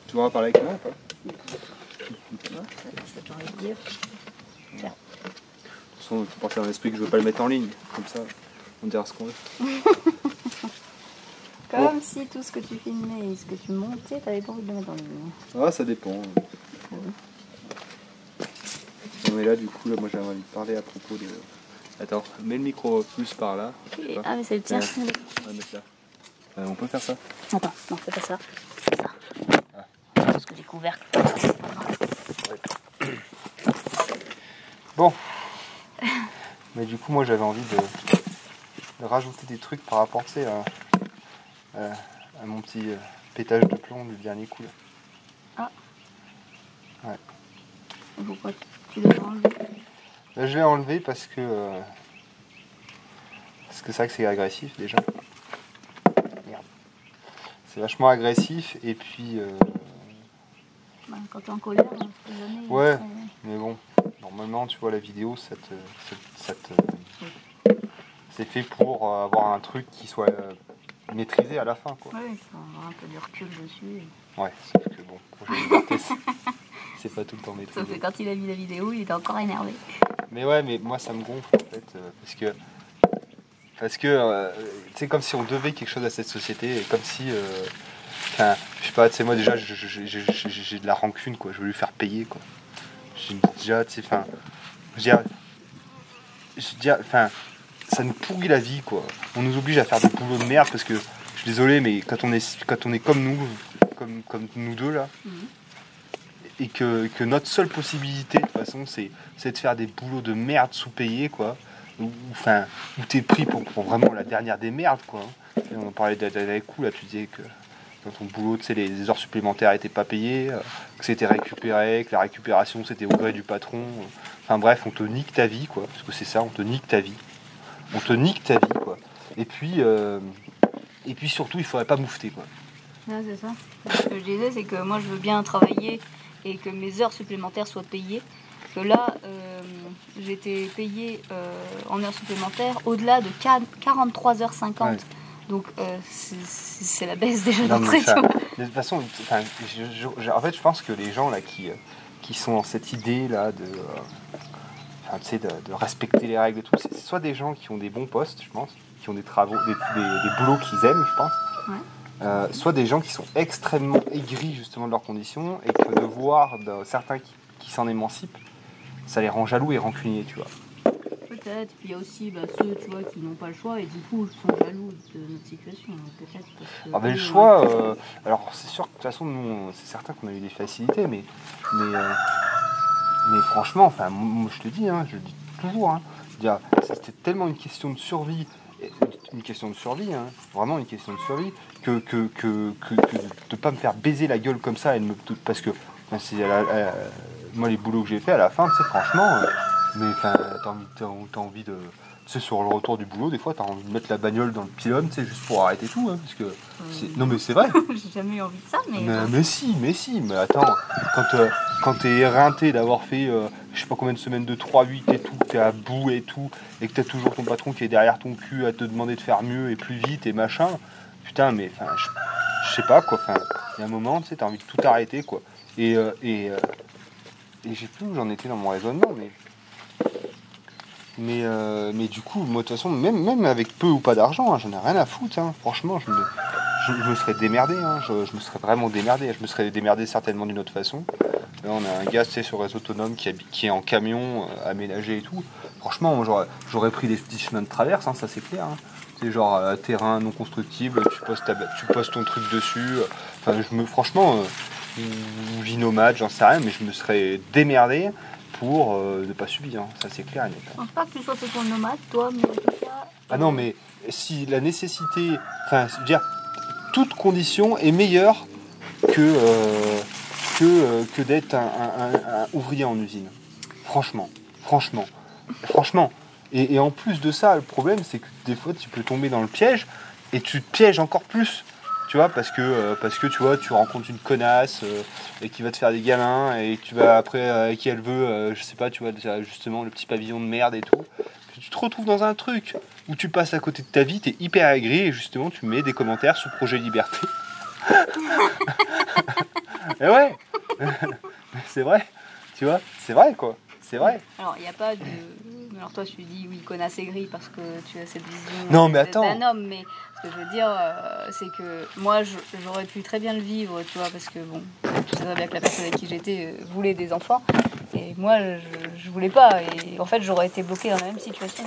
Tu vas parler avec moi ou pas? Je peux t'en dire. Tiens. De toute façon, il faut partir dans l'esprit que je veux pas le mettre en ligne. Comme ça, on dira ce qu'on veut. Comme si tout ce que tu filmais et ce que tu montais, t'avais pas envie de le mettre en ligne. Ah, ça dépend. Non, mais là, du coup, là, moi j'avais envie de parler à propos de. Attends, mets le micro plus par là. Ah, mais c'est le tien. On va mettre là. On peut faire ça? Attends, non, fais pas ça. Fais ça. Ah. Tout ce que j'ai couvert. Bon. Mais du coup, moi j'avais envie de rajouter des trucs par rapport, tu sais, à mon petit pétage de plomb du dernier coup. Là. Ah. Ouais. Et pourquoi tu l'as enlevé? Là, je l'ai enlevé parce que c'est vrai que c'est agressif déjà. Merde. C'est vachement agressif et puis. Bah, quand t'es en colère, on peut jamais. Ouais, mais bon, normalement, tu vois, la vidéo, c'est fait pour avoir un truc qui soit maîtrisé à la fin, quoi. Ouais, il faut avoir un peu de recul dessus. Ouais, sauf que bon, projet de liberté, c'est pas tout le temps maîtrisé. Sauf que quand il a vu la vidéo, il était encore énervé. Mais ouais, mais moi, ça me gonfle, en fait, parce que c'est comme si on devait quelque chose à cette société, et comme si, enfin, je sais pas, tu sais, moi, déjà, j'ai de la rancune, quoi, je veux lui faire payer, quoi. J'ai déjà, tu sais, enfin, je veux dire, enfin, ça nous pourrit la vie, quoi. On nous oblige à faire des boulots de merde parce que, je suis désolé, mais quand on est comme nous, comme nous deux là, et que notre seule possibilité, de toute façon, c'est de faire des boulots de merde sous-payés, quoi. Où t'es pris pour vraiment la dernière des merdes, quoi. Et on en parlait avec coup, là, tu disais que dans ton boulot, tu sais, les heures supplémentaires n'étaient pas payées, que c'était récupéré, que la récupération c'était au gré du patron. Enfin bref, on te nique ta vie, quoi. Parce que c'est ça, on te nique ta vie. On te nique ta vie, quoi. Et puis surtout, il faudrait pas moufter, quoi. Ouais, c'est ça. Ce que je disais, c'est que moi, je veux bien travailler et que mes heures supplémentaires soient payées. Que là, j'ai été payée en heures supplémentaires au-delà de 43h50. Ouais. Donc, c'est la baisse déjà d'entrée. De toute façon, en fait, je pense que les gens là qui sont dans cette idée là de respecter les règles et tout, c'est soit des gens qui ont des bons postes, je pense, qui ont des travaux, des boulots qu'ils aiment, je pense. Ouais. Soit des gens qui sont extrêmement aigris justement de leurs conditions et que de voir certains qui s'en émancipent, ça les rend jaloux et rancuniers, tu vois. Peut-être, puis il y a aussi ceux, tu vois, qui n'ont pas le choix et du coup sont jaloux de notre situation, peut-être. Alors, le choix, alors c'est sûr que de toute façon, nous, c'est certain qu'on a eu des facilités, mais franchement, enfin, moi je te dis, hein, je le dis toujours, hein, c'était tellement une question de survie, hein, vraiment une question de survie, que de pas me faire baiser la gueule comme ça, parce que moi les boulots que j'ai fait à la fin, tu sais, franchement, mais enfin, t'as envie de, tu sais, sur le retour du boulot, des fois, t'as envie de mettre la bagnole dans le pylône, tu sais, juste pour arrêter tout, hein, parce que non mais c'est vrai. J'ai jamais eu envie de ça, mais. Mais si, mais attends, quand t'es éreinté d'avoir fait je sais pas combien de semaines de 3-8 et tout, t'es à bout et tout, et que t'as toujours ton patron qui est derrière ton cul à te demander de faire mieux et plus vite et machin, putain, mais enfin, je sais pas quoi, enfin, il y a un moment, tu sais, t'as envie de tout arrêter, quoi. Et j'ai plus où j'en étais dans mon raisonnement, mais du coup, moi de toute façon, même avec peu ou pas d'argent, hein, j'en ai rien à foutre, hein. Franchement, je me serais démerdé, hein. Je me serais vraiment démerdé, je me serais démerdé certainement d'une autre façon. Là, on a un gars, tu sais, sur Réseau Autonome qui est en camion, aménagé et tout. Franchement, j'aurais pris des petits chemins de traverse, hein, ça c'est clair, hein. C'est genre terrain non constructible, tu poses ton truc dessus. Enfin, franchement, vie nomade, j'en sais rien, mais je me serais démerdé pour ne pas subir, hein. Ça c'est clair. Je pense pas que tu sois fait pour le nomade, toi, mais en tout cas. Ah non, mais si la nécessité, enfin, je veux dire, toute condition est meilleure que d'être un ouvrier en usine. Franchement. Et en plus de ça, le problème, c'est que des fois, tu peux tomber dans le piège et tu te pièges encore plus. Tu vois, parce que tu vois, tu rencontres une connasse et qui va te faire des gamins et tu vas après qui elle veut, je sais pas, tu vois, justement le petit pavillon de merde et tout. Puis tu te retrouves dans un truc où tu passes à côté de ta vie, t'es hyper aigri et justement tu mets des commentaires sous Projet Liberté. Et ouais, c'est vrai, tu vois, c'est vrai quoi, c'est vrai. Alors, il n'y a pas de... Alors toi, tu dis, oui, connasse aigri parce que tu as cette vision Non, mais attends. d'un homme, mais ce que je veux dire, c'est que moi, j'aurais pu très bien le vivre, tu vois, parce que, bon, tu sais très bien que la personne avec qui j'étais voulait des enfants, et moi, je voulais pas, et en fait, j'aurais été bloquée dans la même situation.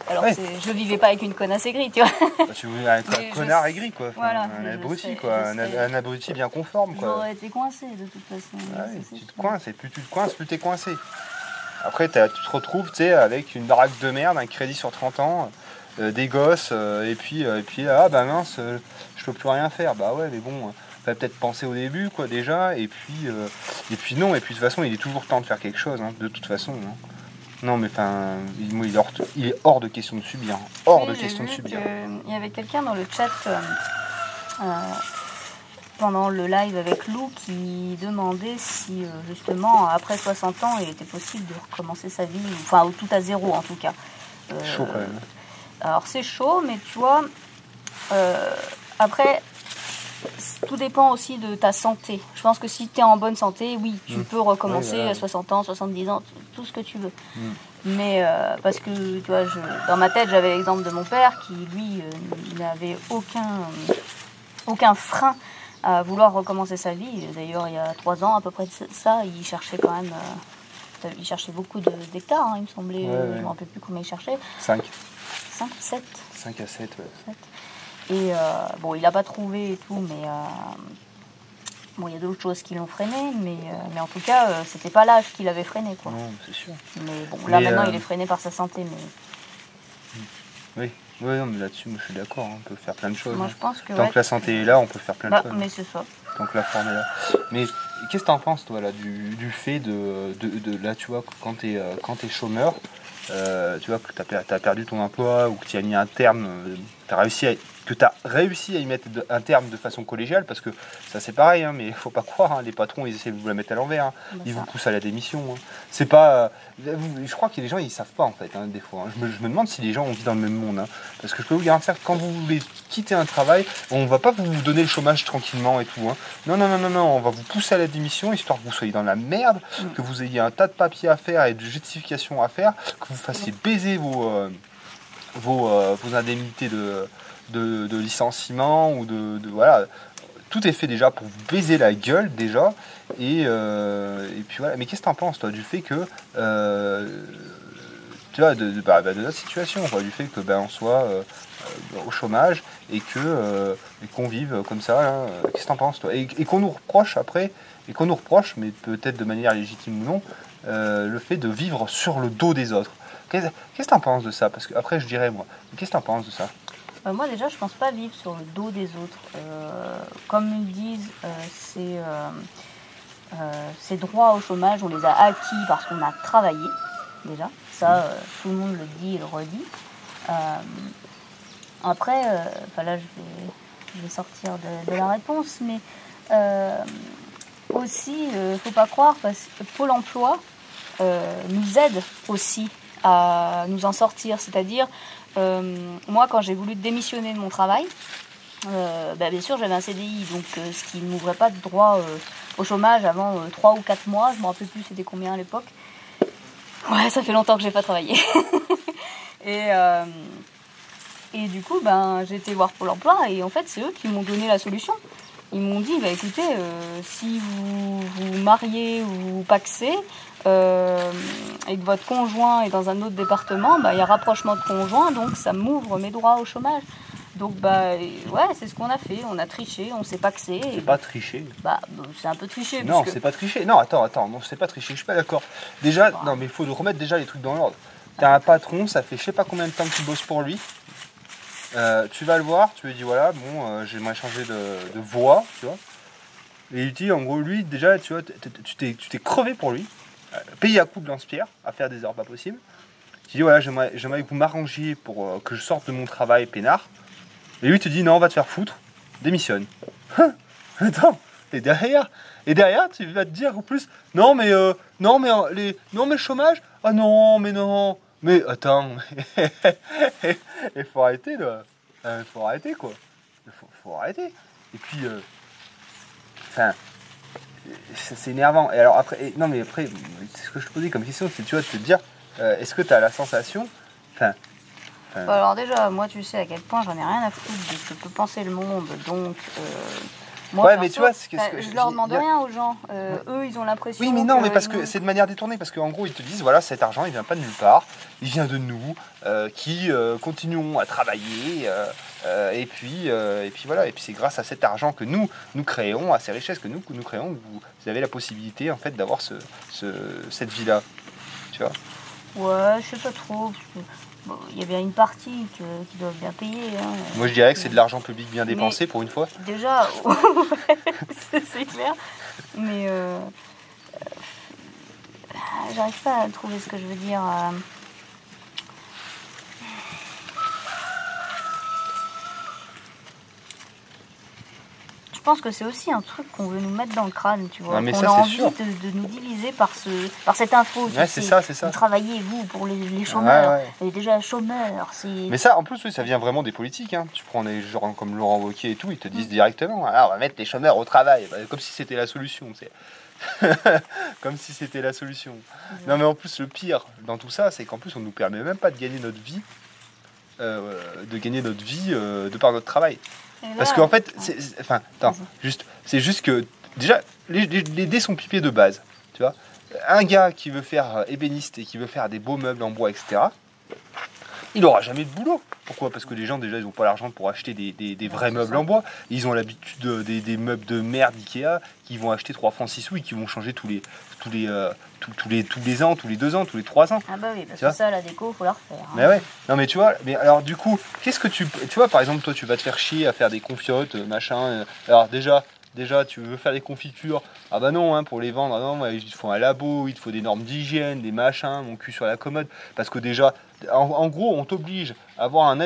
Alors, Ouais. je vivais pas avec une connasse aigrie, tu vois. Bah, tu voulais un connard aigri quoi, enfin, Voilà, un je abruti sais, quoi, je sais. un abruti bien conforme quoi. J'aurais été coincée, de toute façon. Ah Ça, oui, c'est tu te sûr. coinces, et plus tu te coinces, plus t'es coincé. Après, tu te retrouves, tu sais, avec une baraque de merde, un crédit sur 30 ans, des gosses, et puis ah bah mince, je peux plus rien faire. Bah ouais, mais bon, fallait peut-être penser au début, quoi, déjà, et puis non, et puis de toute façon, il est toujours temps de faire quelque chose, hein, de toute façon. Hein. Non, mais enfin, il est hors de question de subir. Hein, hors de J'ai question de vu subir. qu'il y avait quelqu'un dans le chat pendant le live avec Lou qui demandait si justement après 60 ans il était possible de recommencer sa vie, enfin ou tout à zéro en tout cas. Chaud quand même. Alors c'est chaud, mais tu vois, après tout dépend aussi de ta santé. Je pense que si tu es en bonne santé, oui, tu peux recommencer Oui, voilà. à 60 ans, 70 ans, tout ce que tu veux. Mm. Mais parce que, tu vois, dans ma tête, j'avais l'exemple de mon père qui, lui, n'avait aucun frein à vouloir recommencer sa vie. D'ailleurs, il y a 3 ans, à peu près de ça, il cherchait quand même... il cherchait beaucoup d'hectares, hein, il me semblait. Ouais. Je ne me rappelle plus combien il cherchait. 5. 5, 7. 5 à 7, ouais. Et bon, il n'a pas trouvé et tout, mais... Bon, il y a d'autres choses qui l'ont freiné, mais en tout cas, c'était pas l'âge qui l'avait freiné, quoi. Non, c'est sûr. Mais bon, là, Mais, maintenant, il est freiné par sa santé, mais... Oui, ouais, non, mais là-dessus, moi je suis d'accord, hein, on peut faire plein de choses. Moi, hein. je pense que... Tant que la santé est là, on peut faire plein de choses. mais c'est ça. Tant que la forme est là. Mais qu'est-ce que t'en penses, toi, là, du fait de là, tu vois, quand t'es chômeur, tu vois, que t'as perdu ton emploi ou que tu as mis un terme, que tu as réussi à y mettre un terme de façon collégiale, parce que ça c'est pareil, hein, mais il faut pas croire, hein, les patrons ils essaient de vous la mettre à l'envers, hein. Ils vous poussent à la démission. Hein. C'est pas, je crois que les gens ils savent pas en fait, hein, des fois. Hein. Je me demande si les gens ont vit dans le même monde, hein, parce que je peux vous garantir que quand vous voulez quitter un travail, on va pas vous donner le chômage tranquillement et tout. Hein. Non, on va vous pousser à la démission histoire que vous soyez dans la merde, que vous ayez un tas de papiers à faire et de justifications à faire, que vous fassiez baiser vos indemnités de licenciement ou voilà, tout est fait déjà pour vous baiser la gueule déjà et puis voilà. Mais qu'est-ce que t'en penses toi du fait que tu vois de notre situation quoi, du fait que on soit au chômage et qu'on vive comme ça là, qu'est-ce que t'en penses toi et qu'on nous reproche après mais peut-être de manière légitime ou non le fait de vivre sur le dos des autres. Qu'est-ce que t'en penses de ça? Parce que après je dirais moi, qu'est-ce que t'en penses de ça? Moi déjà, je pense pas vivre sur le dos des autres. Comme ils disent, ces droits au chômage, on les a acquis parce qu'on a travaillé, déjà. Ça, tout le monde le dit et le redit. Après, là, je vais sortir de la réponse, mais aussi, faut pas croire, parce que Pôle emploi nous aide aussi à nous en sortir. C'est-à-dire, moi, quand j'ai voulu démissionner de mon travail, bien sûr, j'avais un CDI, donc ce qui ne m'ouvrait pas de droit au chômage avant 3 ou 4 mois. Je ne me rappelle plus c'était combien à l'époque. Ouais, ça fait longtemps que j'ai pas travaillé. Et du coup, j'ai été voir Pôle emploi et en fait, c'est eux qui m'ont donné la solution. Ils m'ont dit, écoutez, si vous vous mariez ou vous pacsez et que votre conjoint est dans un autre département, il y a rapprochement de conjoint, donc ça m'ouvre mes droits au chômage. Donc ouais, c'est ce qu'on a fait, on a triché, on s'est pacsé. C'est pas tricher. C'est un peu triché. Non, c'est pas tricher. Non, attends, non, c'est pas tricher, je suis pas d'accord. Déjà, non, mais il faut remettre déjà les trucs dans l'ordre. T'as un patron, ça fait je sais pas combien de temps que tu bosses pour lui. Tu vas le voir, tu lui dis voilà, j'aimerais changer de voie, tu vois. Et il dit en gros, lui, déjà, tu vois, tu t'es crevé pour lui, payé à coups de lance-pierre, à faire des heures pas possibles. Tu dis voilà, j'aimerais que vous m'arrangiez pour que je sorte de mon travail peinard. Et lui, te dit non, on va te faire foutre, démissionne. Attends, et derrière, tu vas te dire en plus, non mais le chômage, ah non, mais non. Mais attends, il faut arrêter là. Il faut arrêter quoi. Il faut arrêter. Et puis, enfin, c'est énervant. Et alors après, non mais après, ce que je te posais comme question, c'est tu vois de te dire, est-ce que tu as la sensation, enfin, Alors déjà, moi tu sais à quel point j'en ai rien à foutre de ce que peut penser le monde, donc moi ouais, perso, mais tu vois, ce que je leur demande il y a- rien aux gens. Eux, ils ont l'impression. Oui, mais non, mais parce ils que vont- c'est de manière détournée, parce qu'en gros, ils te disent, voilà, cet argent, il vient pas de nulle part, il vient de nous, qui continuons à travailler, et puis voilà, et puis c'est grâce à cet argent que nous créons, à ces richesses que nous créons, que vous avez la possibilité, en fait, d'avoir cette vie-là, tu vois. Ouais, je sais pas trop. Bon, il y a bien une partie qui doivent bien payer. Hein. Moi, je dirais que c'est de l'argent public bien Mais- dépensé, pour une fois. Déjà, c'est clair. Mais j'arrive pas à trouver ce que je veux dire. Je pense que c'est aussi un truc qu'on veut nous mettre dans le crâne, tu vois. Non, mais On ça, a c'est envie sûr. de nous diviser par cette info. Ouais, c'est ça, c'est ça. Vous travaillez, vous, pour les chômeurs. Ouais, ouais. Et déjà, chômeurs, c'est... Mais ça, en plus, oui, ça vient vraiment des politiques. Hein. Tu prends des gens comme Laurent Wauquiez et tout, ils te disent directement, ah, on va mettre les chômeurs au travail, bah, comme si c'était la solution. Comme si c'était la solution. Non, mais en plus, le pire dans tout ça, c'est qu'en plus, on nous permet même pas de gagner notre vie, de par notre travail. Et là, Parce qu'en fait, enfin, attends, Vas-y. c'est juste que déjà, les dés sont pipés de base. Tu vois, un gars qui veut faire ébéniste et qui veut faire des beaux meubles en bois, etc. Il n'aura jamais de boulot. Pourquoi? Parce que les gens, déjà, ils n'ont pas l'argent pour acheter des vrais meubles en bois. Ils ont l'habitude des meubles de merde Ikea qui vont acheter 3 francs 6 sous et qui vont changer tous les ans, tous les 2 ans, tous les 3 ans. Ah bah oui, parce Tu vois que ça, la déco, faut la refaire. Hein. Mais ouais, non mais tu vois, mais alors du coup, qu'est-ce que tu vois par exemple toi tu vas te faire chier à faire des confiotes, machin, alors déjà tu veux faire des confitures, ah bah non hein, pour les vendre, ah non, ouais, il te faut un labo, il te faut des normes d'hygiène, des machins, mon cul sur la commode, parce que déjà, en gros on t'oblige à avoir à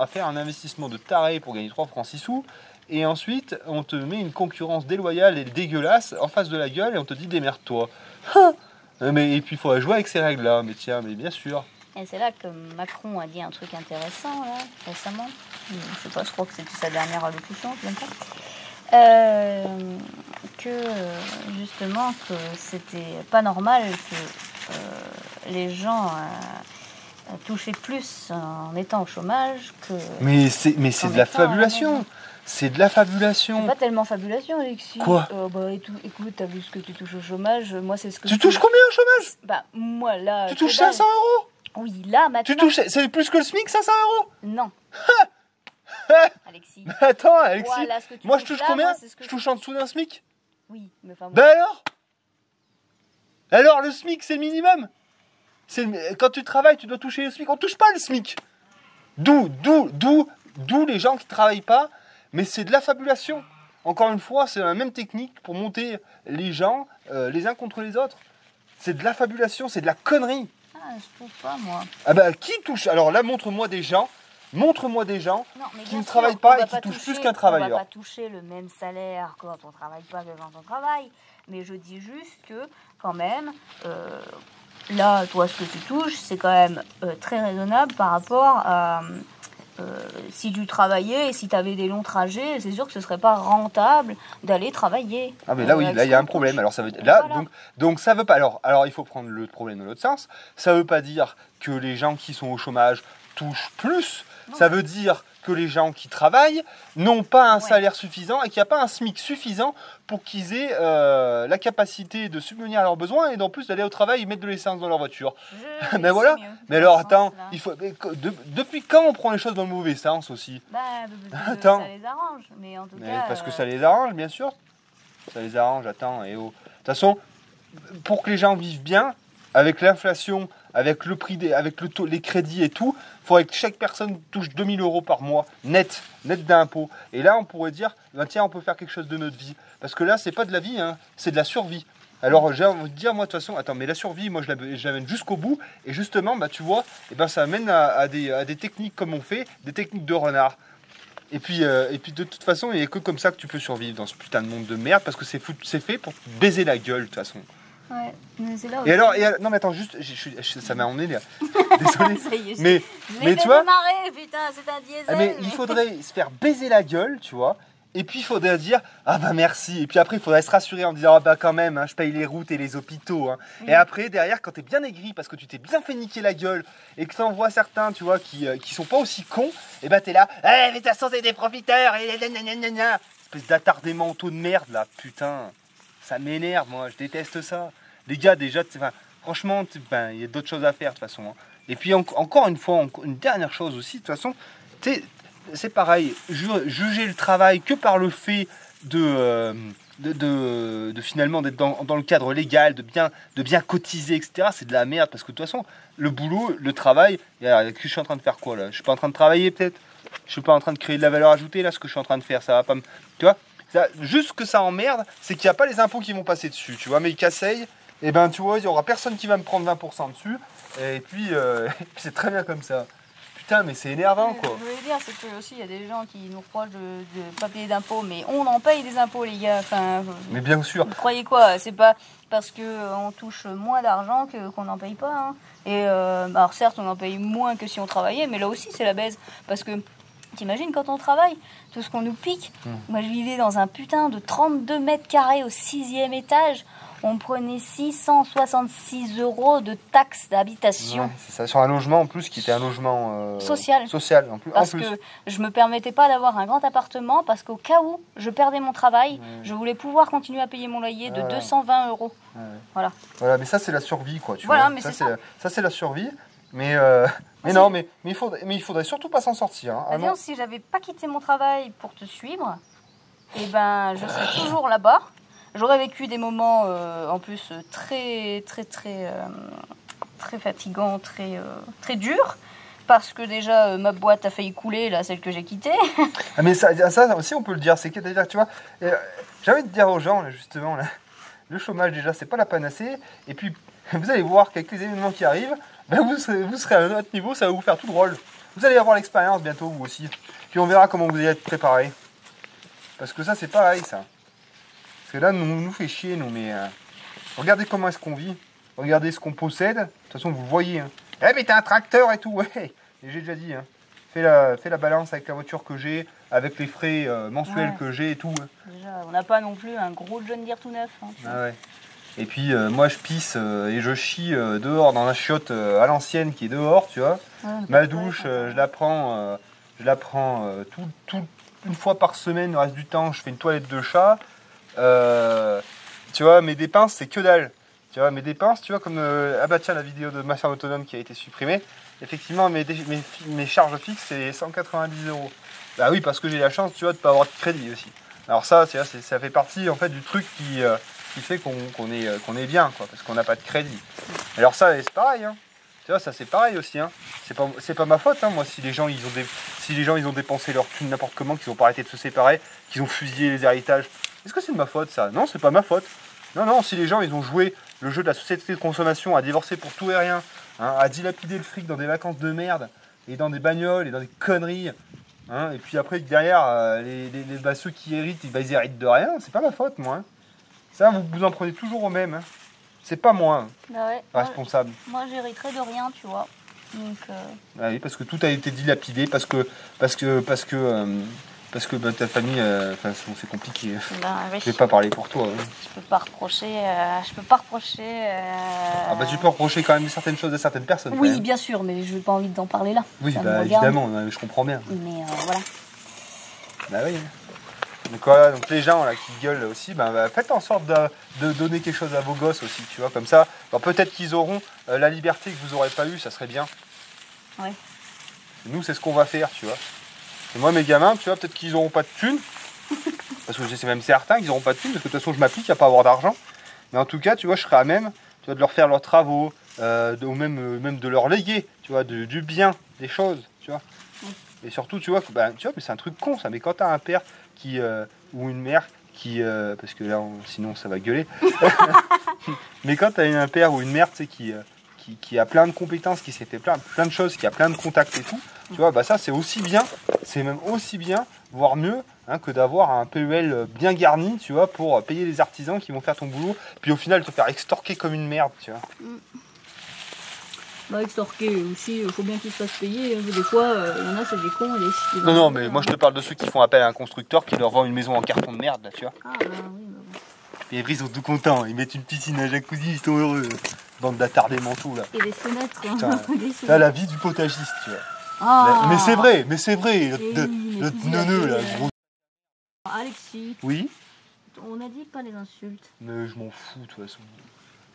faire un investissement de taré pour gagner 3 francs 6 sous, et ensuite on te met une concurrence déloyale et dégueulasse en face de la gueule et on te dit démerde-toi. Mais, et puis il faudrait jouer avec ces règles-là, mais tiens, mais bien sûr. Et c'est là que Macron a dit un truc intéressant, là, récemment. Je sais pas, je crois que c'était sa dernière allocution, je sais même pas. Justement, que c'était pas normal que les gens touchaient plus en étant au chômage que... Mais c'est En de la étant à la fabulation. maison. C'est de la C'est fabulation. pas tellement fabulation, Alexis. Quoi Écoute, t'as vu ce que tu touches au chômage, moi c'est ce que Tu touches combien au chômage? Bah, moi là... Tu que touches dalle. 500 euros? Oui, là, maintenant... Tu touches, c'est plus que le SMIC 500 euros? Non. Alexis. Mais attends, Alexis, Voilà, ce que tu moi je touches touche là, combien? moi, c'est ce que Je touche en dessous d'un SMIC? Oui, mais enfin bon. Ben alors? Alors le SMIC c'est le minimum. Quand tu travailles, tu dois toucher le SMIC. On touche pas le SMIC. D'où les gens qui travaillent pas, mais c'est de la fabulation. Encore une fois, c'est la même technique pour monter les gens les uns contre les autres. C'est de la fabulation, c'est de la connerie. Ah, je trouve pas, moi. Ah bah qui touche? Alors là, montre-moi des gens Non, mais qui bien ne sûr, travaillent on pas va et qui touchent plus toucher- qu'un On travailleur. va pas toucher le même salaire quand on travaille pas que quand on travaille. Mais je dis juste que, quand même, là, toi, ce que tu touches, c'est quand même très raisonnable par rapport à... si tu travaillais et si tu avais des longs trajets, c'est sûr que ce serait pas rentable d'aller travailler. Ah mais là oui, avec là il y a ce un qu'on problème. touche. Alors ça veut là Voilà. donc ça veut pas alors il faut prendre le problème de l'autre sens. Ça veut pas dire que les gens qui sont au chômage touchent plus. Non. Ça veut dire que les gens qui travaillent n'ont pas un Ouais. salaire suffisant et qu'il n'y a pas un SMIC suffisant pour qu'ils aient la capacité de subvenir à leurs besoins et en plus d'aller au travail et mettre de l'essence dans leur voiture. Mais voilà. Mais alors attends, il faut depuis quand on prend les choses dans le mauvais sens aussi? Bah, parce que Attends. ça les arrange. Mais en tout Mais cas... parce que ça les arrange, bien sûr. Ça les arrange, attends, et oh. De toute façon, pour que les gens vivent bien, avec l'inflation, avec le prix avec le taux, les crédits et tout, il faudrait que chaque personne touche 2000 euros par mois, net d'impôts. Et là, on pourrait dire, ben, tiens, on peut faire quelque chose de notre vie. Parce que là, c'est pas de la vie, hein, c'est de la survie. Alors, j'ai envie de dire, moi, de toute façon, attends, mais la survie, moi, je l'amène jusqu'au bout. Et justement, bah, tu vois, et ben, ça amène à des techniques comme on fait, des techniques de renard. Et puis de toute façon, il n'y a que comme ça que tu peux survivre dans ce putain de monde de merde, parce que c'est fait pour te baiser la gueule, de toute façon. Ouais, mais c'est là Et alors, non mais attends, juste, ça m'a emmené là. Désolé. Ça y est, mais je l'ai tu fait vois, démarrer, putain, c'est un diesel. mais il faudrait se faire baiser la gueule, tu vois. Et puis il faudrait dire ah bah merci. Et puis après il faudrait se rassurer en disant ah bah quand même, hein, je paye les routes et les hôpitaux. Hein. Et après derrière quand t'es bien aigri parce que tu t'es bien fait niquer la gueule et que t'en vois certains, tu vois, qui sont pas aussi cons, et bah t'es là, mais de toute façon c'est des profiteurs et nanana. Espèce d'attardé manteau de merde là, putain. Ça m'énerve moi, je déteste ça. Les gars déjà, franchement, il y a d'autres choses à faire de toute façon. Hein. Et puis encore une fois, une dernière chose aussi, de toute façon, c'est pareil, juger le travail que par le fait de finalement d'être dans le cadre légal, de bien cotiser, etc. C'est de la merde parce que de toute façon, le boulot, le travail, que je suis en train de faire quoi là? Je suis pas en train de travailler peut-être? Je suis pas en train de créer de la valeur ajoutée là, ce que je suis en train de faire, ça va pas me... Tu vois? Juste que ça emmerde, c'est qu'il n'y a pas les impôts qui vont passer dessus, tu vois, mais Casseille, et ben tu vois, il y aura personne qui va me prendre 20% dessus, et puis c'est très bien comme ça. Putain, mais c'est énervant quoi. Je voulais dire, c'est que aussi il y a des gens qui nous reprochent de pas payer d'impôts, mais on en paye des impôts, les gars. Enfin, mais bien sûr. Vous croyez quoi? C'est pas parce que on touche moins d'argent qu'on n'en paye pas. Hein. Et alors certes, on en paye moins que si on travaillait, mais là aussi c'est la baise, parce que t'imagines quand on travaille, tout ce qu'on nous pique. Moi je vivais dans un putain de 32 mètres carrés au 6e étage. On prenait 666 € de taxes d'habitation. Ouais, c'est ça, sur un logement en plus qui était un logement social. En plus. Parce que je me permettais pas d'avoir un grand appartement parce qu'au cas où je perdais mon travail, je voulais pouvoir continuer à payer mon loyer de 220 €. Ouais. Voilà. Voilà, mais ça c'est la survie quoi. Tu voilà, vois. mais ça c'est la survie. Mais non, mais il faudrait surtout pas s'en sortir. Hein. Bah, si j'avais pas quitté mon travail pour te suivre, et ben je serais toujours là-bas. J'aurais vécu des moments en plus très fatigants, très durs, parce que déjà ma boîte a failli couler, là, celle que j'ai quittée. Ah, mais ça aussi on peut le dire, c'est que tu vois, j'ai envie de dire aux gens là, justement, là, le chômage déjà c'est pas la panacée, et puis vous allez voir qu'avec les événements qui arrivent, ben, vous serez à un autre niveau, ça va vous faire tout drôle. Vous allez avoir l'expérience bientôt vous aussi, puis on verra comment vous allez être préparés. Parce que ça c'est pareil ça. Parce que là, nous fait chier, nous, mais regardez comment est-ce qu'on vit, regardez ce qu'on possède, de toute façon, vous le voyez. Hein. Eh, mais t'as un tracteur et tout, ouais, et j'ai déjà dit, hein. Fais la balance avec la voiture que j'ai, avec les frais mensuels que j'ai et tout. Hein. Déjà, on n'a pas non plus un gros John Deere tout neuf. Hein, ah ouais. Et puis, moi, je pisse et je chie dehors, dans la chiotte à l'ancienne qui est dehors, tu vois. Ouais, ma douche, je la prends une fois par semaine, le reste du temps, je fais une toilette de chat. Tu vois, mes dépenses c'est que dalle. Tu vois, mes dépenses, tu vois, comme ah bah tiens, la vidéo de ma ferme autonome qui a été supprimée. Effectivement, mes charges fixes c'est 190 €. Bah oui, parce que j'ai la chance, tu vois, de pas avoir de crédit aussi. Alors ça, tu vois, ça fait partie en fait du truc qui fait qu'on est bien, quoi, parce qu'on n'a pas de crédit. Alors ça, c'est pareil, hein. Tu vois, ça c'est pareil aussi, hein. C'est pas ma faute, hein, moi, si les gens ils ont dépensé leur thune n'importe comment, qu'ils ont pas arrêté de se séparer, qu'ils ont fusillé les héritages. Est-ce que c'est de ma faute ça? Non, c'est pas ma faute. Non, si les gens ils ont joué le jeu de la société de consommation, à divorcer pour tout et rien, hein, à dilapider le fric dans des vacances de merde, et dans des bagnoles, et dans des conneries, hein, et puis après derrière, ceux qui héritent, ils héritent de rien, c'est pas ma faute moi. Hein. Ça, vous en prenez toujours au même. Hein. C'est pas moi responsable. Moi j'hériterais de rien, tu vois. Donc, ah oui, parce que tout a été dilapidé, parce que bah, ta famille, c'est compliqué. Oui. Je vais pas parler pour toi. Hein. Je peux pas reprocher. Ah bah tu peux reprocher quand même certaines choses à certaines personnes. Oui, bien sûr, mais je n'ai pas envie d'en parler là. Oui, bah évidemment, je comprends bien. Mais voilà. Bah oui. Donc voilà, donc les gens là qui gueulent aussi, bah, faites en sorte de donner quelque chose à vos gosses aussi, tu vois, comme ça. Peut-être qu'ils auront la liberté que vous n'aurez pas eue, ça serait bien. Ouais. Nous, c'est ce qu'on va faire, tu vois. Et moi, mes gamins, tu vois, peut-être qu'ils n'auront pas de thunes. Parce que c'est même certain qu'ils n'auront pas de thunes, parce que de toute façon, je m'applique à pas avoir d'argent. Mais en tout cas, tu vois, je serai à même, tu vois, de leur faire leurs travaux, ou même de leur léguer, tu vois, du bien, des choses, tu vois. Et surtout, tu vois, mais c'est un truc con, ça. Mais quand tu as un père ou une mère qui... parce que là, sinon, ça va gueuler. Mais quand tu as un père ou une mère, tu sais, qui a plein de compétences, qui s'est fait plein de choses, qui a plein de contacts et tout, Tu vois, bah ça c'est aussi bien, c'est même aussi bien, voire mieux, hein, que d'avoir un PEL bien garni, tu vois, pour payer les artisans qui vont faire ton boulot, puis au final te faire extorquer comme une merde, tu vois. Bah, extorquer aussi, il faut bien qu'ils se fassent payer. Des fois, il y en a, c'est des cons et des chiens. Non, non, mais moi je te parle de ceux qui font appel à un constructeur qui leur vend une maison en carton de merde, là, tu vois. Ah, bah oui, bah bon. Et après ils sont tout contents, ils mettent une piscine, un jacuzzi, ils sont heureux. Bande d'attardés mentaux, là. Et des fenêtres. Putain, Des là, fenêtres. la vie du potagiste, tu vois. Ah. Mais c'est vrai, le oui, mais tu dis neuneu, la là, vie, gros. Alexis, Oui, on a dit pas les insultes. mais je m'en fous, de toute façon.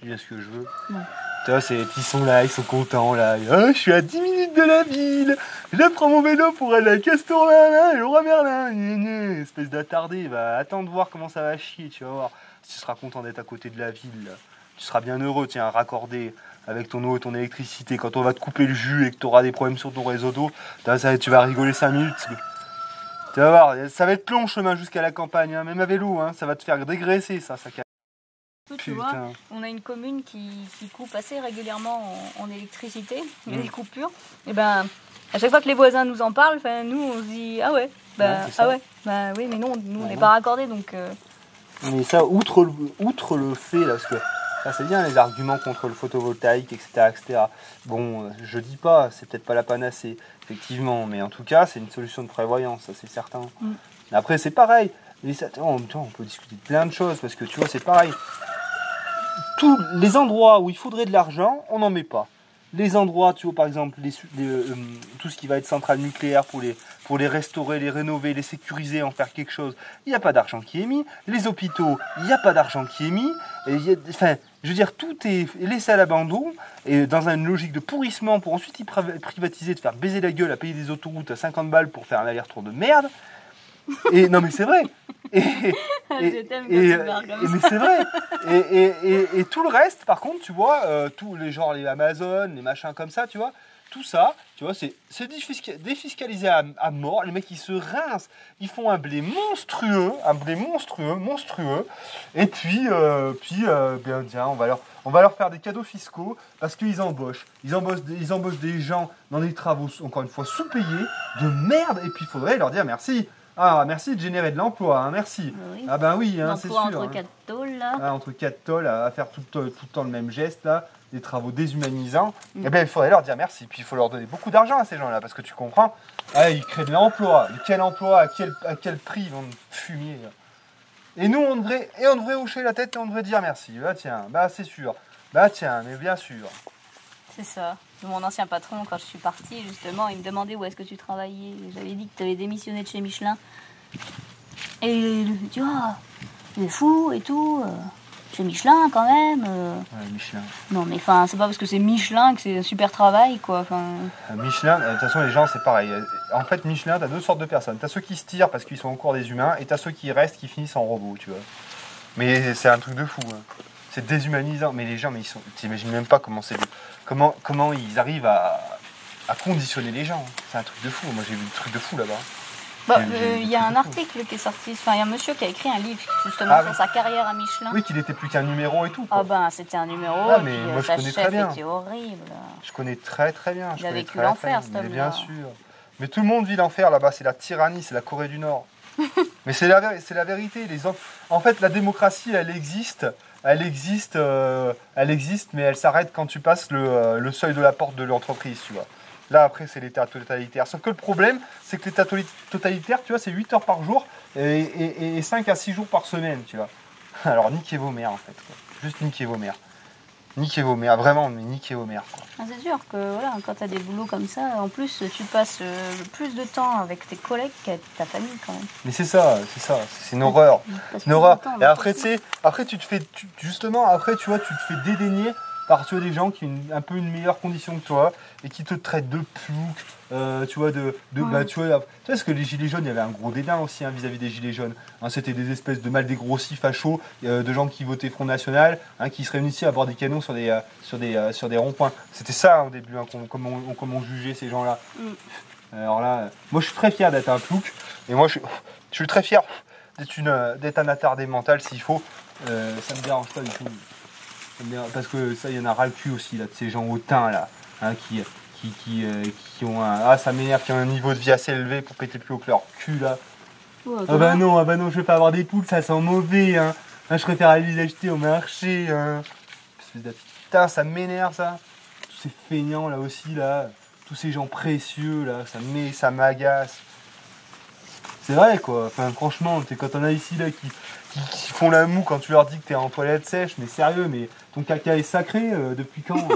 Je dis ce que je veux. Non. Tu vois, ils sont là, ils sont contents, là. Ah, je suis à 10 minutes de la ville. Je prends mon vélo pour aller à Castorama, le roi Merlin. Gna, gna. Espèce d'attardé, va attendre de voir comment ça va chier, tu vas voir. Si tu seras content d'être à côté de la ville, là. Tu seras bien heureux, tiens, raccordé avec ton eau et ton électricité. Quand on va te couper le jus et que tu auras des problèmes sur ton réseau d'eau, tu vas rigoler 5 minutes. Tu vas voir, ça va être long le chemin jusqu'à la campagne, hein, même à vélo, hein, ça va te faire dégraisser, ça. Tu vois, on a une commune qui coupe assez régulièrement en électricité, il y a des coupures. Et ben, à chaque fois que les voisins nous en parlent, nous on se dit ah ouais, bah, ah ouais, bah oui, mais non, nous on n'est pas raccordés donc. Mais ça, outre le fait, là, parce que ça c'est bien les arguments contre le photovoltaïque, etc. etc. Bon, je dis pas, c'est peut-être pas la panacée, effectivement, mais en tout cas, c'est une solution de prévoyance, ça c'est certain. Après, c'est pareil. En même temps, on peut discuter de plein de choses, parce que tu vois, c'est pareil. Tous les endroits où il faudrait de l'argent, on n'en met pas. Les endroits, tu vois, par exemple, tout ce qui va être centrale nucléaire pour les restaurer, les rénover, les sécuriser, en faire quelque chose, il n'y a pas d'argent qui est mis. Les hôpitaux, il n'y a pas d'argent qui est mis. Enfin, je veux dire, tout est laissé à l'abandon, et dans une logique de pourrissement pour ensuite y privatiser, de faire baiser la gueule à payer des autoroutes à 50 balles pour faire un aller-retour de merde. Et non mais c'est vrai. Mais c'est vrai. Et tout le reste, par contre, tu vois, tous les genres, les Amazon, les machins comme ça, tu vois, tout ça, tu vois, c'est défiscalisé à mort. Les mecs, ils se rincent, ils font un blé monstrueux, monstrueux. Et puis, bien, tiens, on va leur faire des cadeaux fiscaux parce qu'ils embauchent. Ils embauchent des gens dans des travaux, encore une fois, sous-payés, de merde. Et puis, il faudrait leur dire merci. Ah, merci de générer de l'emploi, hein, merci. Oui. Ah ben oui, hein, c'est sûr. Entre 4 tôles, là. Ah, entre 4 tôles, à faire tout le temps le même geste, là, des travaux déshumanisants. Eh bien, il faudrait leur dire merci. Puis, il faut leur donner beaucoup d'argent à ces gens-là, parce que tu comprends, ils créent de l'emploi. Mais quel emploi, à quel prix ils vont fumier, là. Et nous, on devrait hocher la tête et on devrait dire merci. Bah tiens, bah c'est sûr. Bah tiens, mais bien sûr. C'est ça. Mon ancien patron, quand je suis partie, justement, il me demandait où est-ce que tu travaillais. J'avais dit que tu avais démissionné de chez Michelin. Et il me dit, ah, c'est fou et tout. Chez Michelin, quand même. Ouais, Michelin. Non, mais enfin, c'est pas parce que c'est Michelin que c'est un super travail, quoi. Michelin, de toute façon, les gens, c'est pareil. En fait, Michelin, t'as deux sortes de personnes. T'as ceux qui se tirent parce qu'ils sont encore des humains, et t'as ceux qui restent, qui finissent en robots, tu vois. Mais c'est un truc de fou, hein. C'est déshumanisant. Mais les gens, t'imagines même pas comment ils arrivent à conditionner les gens. C'est un truc de fou. Moi, j'ai vu des trucs de fou là-bas. Il y a un article qui est sorti. Enfin, il y a un monsieur qui a écrit un livre justement sur sa carrière à Michelin. Oui, qu'il était plus qu'un numéro et tout, quoi. Ah ben, c'était un numéro. Ah, mais puis, moi, je sa connais chef très bien. était horrible. Je connais très bien. Il a vécu l'enfer, cet homme-là. Bien sûr. Mais tout le monde vit l'enfer là-bas. C'est la tyrannie, c'est la Corée du Nord. Mais c'est la vérité. En fait, la démocratie, elle existe, mais elle s'arrête quand tu passes le seuil de la porte de l'entreprise, tu vois. Là, après, c'est l'État totalitaire. Sauf que le problème, c'est que l'État totalitaire, tu vois, c'est 8 heures par jour et 5 à 6 jours par semaine, tu vois. Alors, niquez vos mères, en fait, quoi. Juste niquez vos mères. Niquez vos mères, vraiment, mais niquez vos mères, quoi. Ah, c'est sûr que voilà, quand tu as des boulots comme ça, en plus, tu passes plus de temps avec tes collègues qu'avec ta famille, quand même. Mais c'est une horreur. Une horreur. Et après, tu sais, justement, après, tu vois, tu te fais dédaigner par des gens qui ont un peu une meilleure condition que toi et qui te traitent de plouc, tu vois, tu vois, parce que les gilets jaunes, il y avait un gros dédain aussi, hein, vis-à-vis des gilets jaunes. Hein, c'était des espèces de mal dégrossis fachos, de gens qui votaient Front National, hein, qui se réunissaient à avoir des canons sur des ronds-points. C'était ça, hein, au début, hein, comment on jugeait ces gens-là. Alors là, moi je suis très fier d'être un plouc, et moi je suis très fier d'être un attardé mental s'il faut. Ça me dérange pas du tout. Parce que ça, il y en a ras le cul aussi, là, de ces gens hautains, là, hein, qui qui ont ça m'énerve, qui ont un niveau de vie assez élevé pour péter plus haut que leur cul là. Ouais, Ah bah non, je vais pas avoir des poules, ça sent mauvais, hein. Je préfère aller les acheter au marché, hein. Putain, ça m'énerve ça. Tous ces feignants là aussi, là. Tous ces gens précieux là, ça m'agace. C'est vrai quoi, enfin franchement, quand on a ici là qui font la moue quand tu leur dis que t'es en toilette sèche, mais sérieux, mais ton caca est sacré depuis quand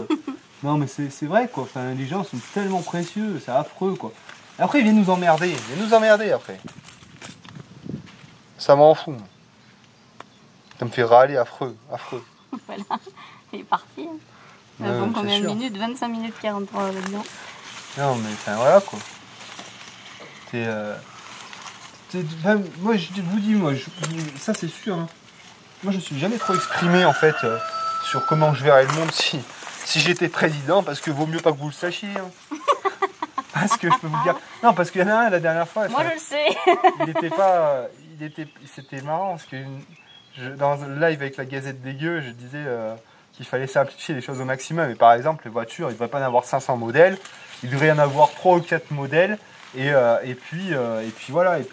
Non mais c'est vrai quoi, enfin les gens sont tellement précieux, c'est affreux quoi. Après ils viennent nous emmerder, après. Ça m'en fout. Ça me fait râler, affreux. Voilà, il est parti. Bon, combien de minutes? 25 minutes 43 là-dedans. Non mais enfin voilà quoi. Moi je vous dis, ça c'est sûr. Hein. Moi je me suis jamais trop exprimé en fait sur comment je verrais le monde si j'étais président, parce que vaut mieux pas que vous le sachiez. Hein. Parce que je peux vous dire. Non, parce qu'il y en a un la dernière fois. Moi je le sais. C'était marrant parce que dans le live avec la Gazette des Gueux, je disais qu'il fallait simplifier les choses au maximum. Et par exemple, les voitures, il ne devrait pas en avoir 500 modèles. Il devrait y en avoir 3 ou 4 modèles. Et puis voilà. Non,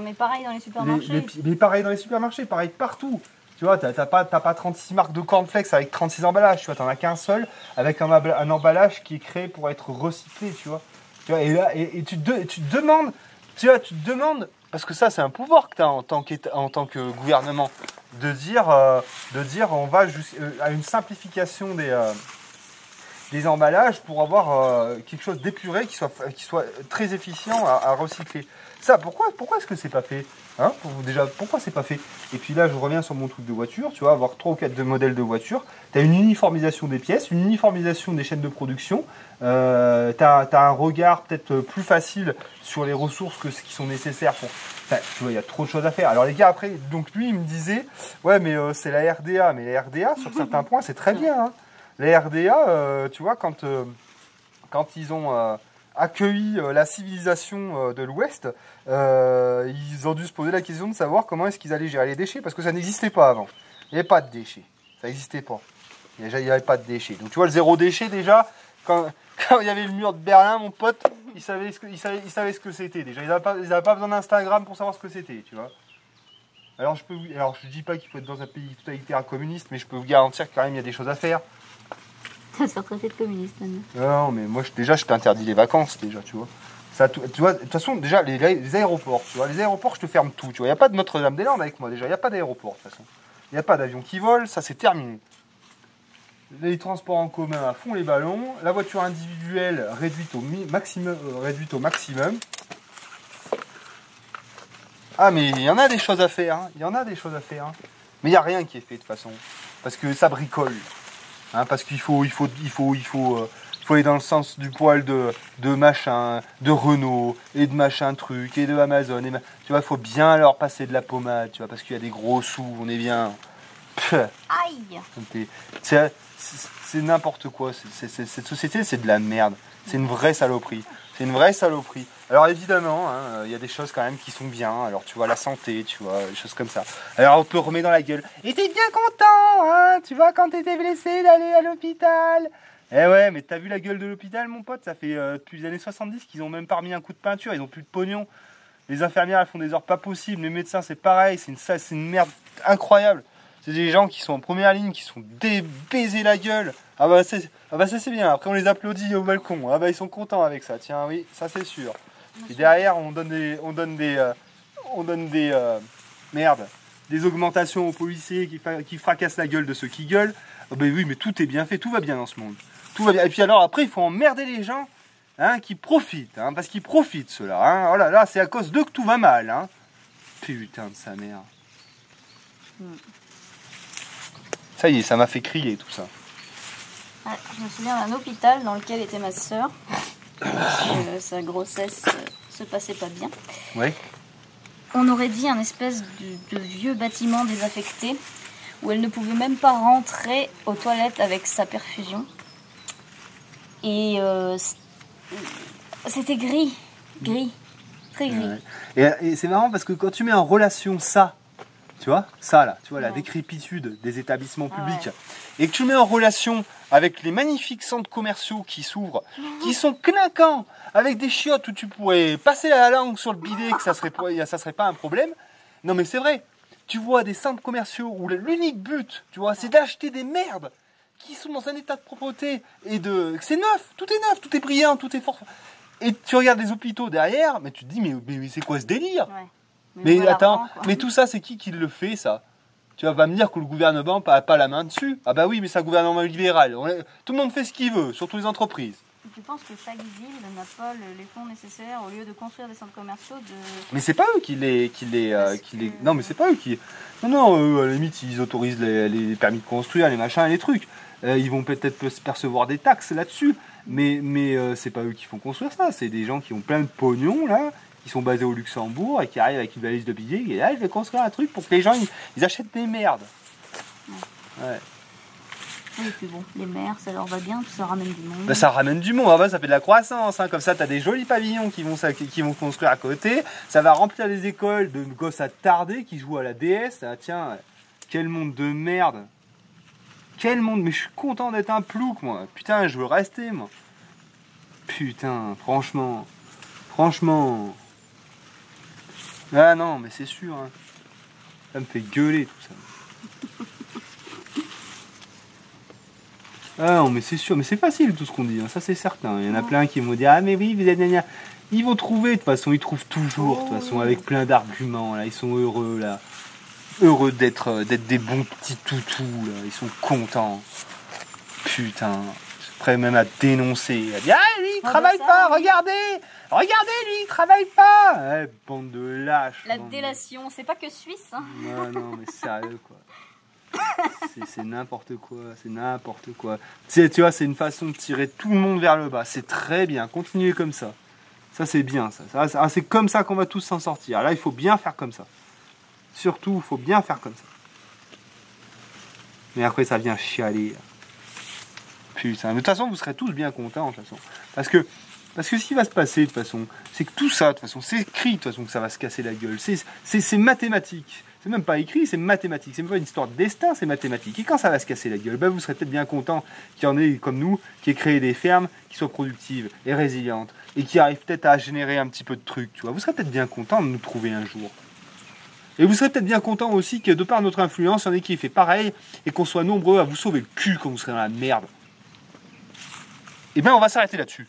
mais pareil dans les supermarchés. Mais pareil dans les supermarchés, pareil partout. Tu vois, t'as pas 36 marques de cornflakes avec 36 emballages. Tu vois, t'en as qu'un seul avec un emballage qui est créé pour être recyclé. Tu vois, et là, tu te demandes. Tu te demandes. Parce que ça, c'est un pouvoir que tu as en tant que gouvernement, de dire on va à une simplification des emballages pour avoir quelque chose d'épuré qui soit très efficient à recycler. Ça, pourquoi est-ce que c'est pas fait, hein? Déjà, pourquoi c'est pas fait? Et puis là, je reviens sur mon truc de voiture, tu vois, avoir 3 ou 4 modèles de voiture, tu as une uniformisation des pièces, une uniformisation des chaînes de production, tu as un regard peut-être plus facile sur les ressources qui sont nécessaires pour... Enfin, tu vois, il y a trop de choses à faire. Alors les gars, après, donc lui, il me disait, ouais, mais c'est la RDA. Mais la RDA, sur certains points, c'est très bien, hein. La RDA, tu vois, quand ils ont accueilli la civilisation de l'Ouest, ils ont dû se poser la question de savoir comment est-ce qu'ils allaient gérer les déchets, parce que ça n'existait pas avant. Il n'y avait pas de déchets. Ça n'existait pas. Il n'y avait pas de déchets. Donc tu vois, le zéro déchet, déjà, quand il y avait le mur de Berlin, mon pote, ils savaient ce que c'était. Déjà, ils n'avaient pas besoin d'Instagram pour savoir ce que c'était, tu vois. Alors je dis pas qu'il faut être dans un pays totalitaire communiste, mais je peux vous garantir que quand même il y a des choses à faire. Ça va se faire traiter de communiste maintenant. Non, mais moi je t'interdis les vacances déjà, tu vois. Ça, tu vois, de toute façon, déjà les aéroports, tu vois, les aéroports, je te ferme tout, tu vois. Il n'y a pas de Notre-Dame-des-Landes avec moi déjà, il n'y a pas d'aéroport de toute façon. Il n'y a pas d'avion qui vole, ça c'est terminé. Les transports en commun à fond les ballons, la voiture individuelle réduite au maximum. Ah mais il y en a des choses à faire, hein. Mais il n'y a rien qui est fait de toute façon, parce que ça bricole. Hein, parce qu'il faut aller dans le sens du poil de machin, de Renault, et de machin truc, et de Amazon. Tu vois, il faut bien leur passer de la pommade, tu vois, parce qu'il y a des gros sous, on est bien. Aïe! C'est n'importe quoi. Cette société, c'est de la merde. C'est une vraie saloperie. Alors évidemment, il y a des choses quand même qui sont bien. Alors tu vois, la santé, tu vois, des choses comme ça. Alors on te remet dans la gueule. Et t'es bien content, hein, tu vois, quand t'étais blessé d'aller à l'hôpital. Eh ouais, mais t'as vu la gueule de l'hôpital, mon pote? Ça fait depuis les années 70 qu'ils ont même pas remis un coup de peinture. Ils ont plus de pognon. Les infirmières, elles font des heures pas possibles. Les médecins, c'est pareil. C'est une merde incroyable. C'est des gens qui sont en première ligne, qui sont baisés la gueule. Ah bah ça c'est bien. Après on les applaudit au balcon. Ah bah ils sont contents avec ça. Tiens, oui, ça c'est sûr. Et derrière on donne des augmentations aux policiers qui fracassent la gueule de ceux qui gueulent. Ah bah oui, mais tout est bien fait, tout va bien dans ce monde. Tout va bien. Et puis alors après il faut emmerder les gens, hein, qui profitent, hein, parce qu'ils profitent ceux-là. Hein. Oh là là, c'est à cause d'eux que tout va mal. Hein. Putain de sa mère. Ça y est, ça m'a fait crier tout ça. Ouais, je me souviens d'un hôpital dans lequel était ma sœur. Sa grossesse se passait pas bien. Ouais. On aurait dit un espèce de vieux bâtiment désaffecté où elle ne pouvait même pas rentrer aux toilettes avec sa perfusion. Et c'était gris, très gris. Ouais. Et c'est marrant parce que quand tu mets en relation ça, Tu vois, ça là, tu vois, la Ouais. décrépitude des établissements Ah publics. ouais. Et que tu mets en relation avec les magnifiques centres commerciaux qui s'ouvrent, qui sont clinquants, avec des chiottes où tu pourrais passer la langue sur le bidet, que ça serait pas un problème. Non mais c'est vrai, tu vois des centres commerciaux où l'unique but, tu vois, c'est d'acheter des merdes qui sont dans un état de propreté et de... C'est neuf, tout est brillant, tout est fort. Et tu regardes les hôpitaux derrière, mais tu te dis, mais c'est quoi ce délire? Ouais. Mais voilà, attends, vraiment, quoi. mais tout ça, c'est qui le fait, ça? Tu vas pas me dire que le gouvernement n'a pas la main dessus? Ah bah oui, mais c'est un gouvernement libéral. Tout le monde fait ce qu'il veut, surtout les entreprises. Tu penses que chaque ville n'a pas les fonds nécessaires au lieu de construire des centres commerciaux de... Mais c'est pas eux Non, mais c'est pas eux qui... Non, eux, à la limite, ils autorisent les permis de construire, les machins, les trucs. Ils vont peut-être percevoir des taxes là-dessus. Mais c'est pas eux qui font construire ça. C'est des gens qui ont plein de pognon, là, qui sont basés au Luxembourg et qui arrivent avec une valise de billets. Et là, je vais construire un truc pour que les gens, ils achètent des merdes. Ouais. Oui, et puis bon, les maires, ça leur va bien, puis ça ramène du monde. Ben, ça ramène du monde, ça fait de la croissance, hein. Comme ça, tu as des jolis pavillons qui vont construire à côté, ça va remplir les écoles de gosses attardés qui jouent à la DS. Ah, tiens, quel monde de merde, quel monde, mais je suis content d'être un plouc, moi, putain, je veux rester, moi, putain, franchement, ah non, mais c'est sûr, hein. Ça me fait gueuler tout ça. Ah non, mais c'est sûr, mais c'est facile tout ce qu'on dit, hein, ça c'est certain. Il y en a plein qui vont dire, ah mais oui, vous êtes gna. Ils vont trouver, de toute façon, ils trouvent toujours, de toute façon, avec plein d'arguments, là, ils sont heureux, là. Heureux d'être des bons petits toutous, là, ils sont contents. Putain, je suis prêt même à dénoncer, à dire, ah lui, il travaille pas, regardez, lui, il travaille pas. Eh, bande de lâches. La délation, c'est pas que suisse, hein. Non, mais sérieux, quoi. C'est n'importe quoi, c'est n'importe quoi. Tu vois, c'est une façon de tirer tout le monde vers le bas. C'est très bien, continuez comme ça. Ça, c'est bien, ça c'est comme ça qu'on va tous s'en sortir. Là, il faut bien faire comme ça. Surtout, il faut bien faire comme ça. Mais après, ça vient chialer. Putain, mais de toute façon, vous serez tous bien contents, de toute façon. Parce que ce qui va se passer, de toute façon, c'est que tout ça, de toute façon, c'est écrit, de toute façon, que ça va se casser la gueule. C'est mathématique. C'est même pas écrit, c'est mathématique. C'est même pas une histoire de destin, c'est mathématique. Et quand ça va se casser la gueule, vous serez peut-être bien content qu'il y en ait comme nous, qui aient créé des fermes qui soient productives et résilientes et qui arrivent peut-être à générer un petit peu de trucs, tu vois. Vous serez peut-être bien content de nous trouver un jour. Et vous serez peut-être bien content aussi que de par notre influence, il y en ait qui aient fait pareil et qu'on soit nombreux à vous sauver le cul quand vous serez dans la merde. Et bien, on va s'arrêter là-dessus.